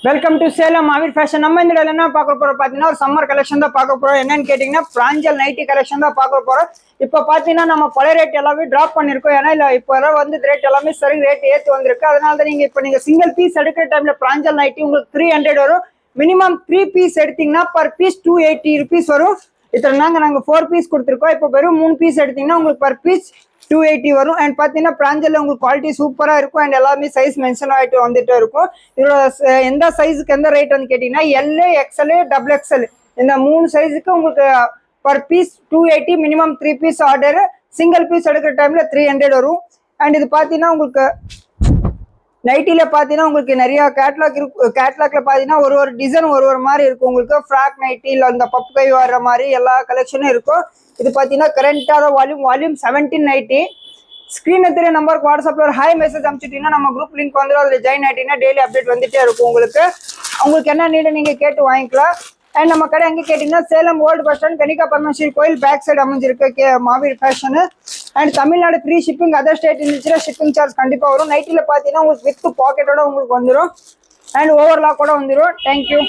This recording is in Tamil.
Welcome to Salem Mahaveer fashion. நம்ம இந்த இடத்துல என்ன பார்க்க போறோம் பார்த்தீங்கன்னா, ஒரு சம்மர் கலெக்ஷன் தான் பார்க்க போறோம். என்னன்னு கேட்டிங்கன்னா, பிராஞ்சல் நைட்டி கலெக்ஷன் தான் பார்க்க போறோம். இப்போ பார்த்தீங்கன்னா நம்ம பழைய ரேட் எல்லாமே ட்ராப் பண்ணியிருக்கோம். ஏன்னா இல்லை இப்போ வந்து ரேட் எல்லாமே சரி ரேட் ஏற்றி வந்திருக்கு. அதனால தான் நீங்கள் இப்போ நீங்கள் சிங்கிள் பீஸ் எடுக்கிற டைமில் பிராஞ்சல் நைட்டி உங்களுக்கு 300 வரும். மினிமம் 3 பீஸ் எடுத்தீங்கன்னா பர் பீஸ் 280 ருபீஸ் வரும். இத்தனை நாங்கள் 4 பீஸ் கொடுத்துருக்கோம். இப்போ வெறும் 3 பீஸ் எடுத்தீங்கன்னா உங்களுக்கு பர் பீஸ் 280 வரும். அண்ட் பார்த்தீங்கன்னா பிராஞ்சல்ல உங்களுக்கு குவாலிட்டி சூப்பராக இருக்கும். அண்ட் எல்லாமே சைஸ் மென்ஷன் ஆகிட்டு வந்துட்டு இருக்கும். இதோட எந்த சைஸுக்கு எந்த ரேட் வந்து கேட்டிங்கன்னா, எல்ஏ எக்ஸ்எல் டபுள் எக்ஸ்எல் இந்த 3 சைஸுக்கு உங்களுக்கு per piece 280. Minimum 3 piece order. Single piece எடுக்கிற டைமில் 300 வரும். அண்ட் இது பார்த்தீங்கன்னா உங்களுக்கு நைட்டில பார்த்தீங்கன்னா உங்களுக்கு நிறைய கேட்லாக் இருக்கு. கேட்லாக்ல பார்த்தீங்கன்னா ஒரு டிசைன் ஒரு மாதிரி இருக்கும். உங்களுக்கு ஃப்ராக் நைட்டி இல்லை இந்த பப்பு கை வர்ற மாதிரி எல்லா கலெக்ஷனும் இருக்கும். இது பார்த்தீங்கன்னா கரண்டாக வால்யூம் 17 நைட்டி. ஸ்க்ரீனில் தெரிய நம்பருக்கு வாட்ஸ்அப்பில் ஒரு ஹாய் மெசேஜ் அனுப்பிச்சிட்டிங்கன்னா நம்ம குரூப் லிங்க் வந்துடும். அதில் ஜாயின் ஆகிட்டீங்கன்னா டெய்லி அப்டேட் வந்துட்டே இருக்கும். உங்களுக்கு என்ன நீடு நீங்கள் கேட்டு வாங்கிக்கலாம். அண்ட் நம்ம கடை எங்கே கேட்டிங்கன்னா, Salem old bus stand Kanniga Parameswari கோயில் பேக் சைடு அமைஞ்சிருக்கு Mahaveer fashion. And Tamil Nadu free shipping. Other state இருந்துச்சுன்னா ஷிப்பிங் சார்ஜ் கண்டிப்பாக வரும். நைட்டில் பார்த்தீங்கன்னா உங்களுக்கு வித் பாக்கெட்டோட உங்களுக்கு வந்துடும். அண்ட் ஓவர்லாக் கூட வந்துடும். தேங்க்யூ.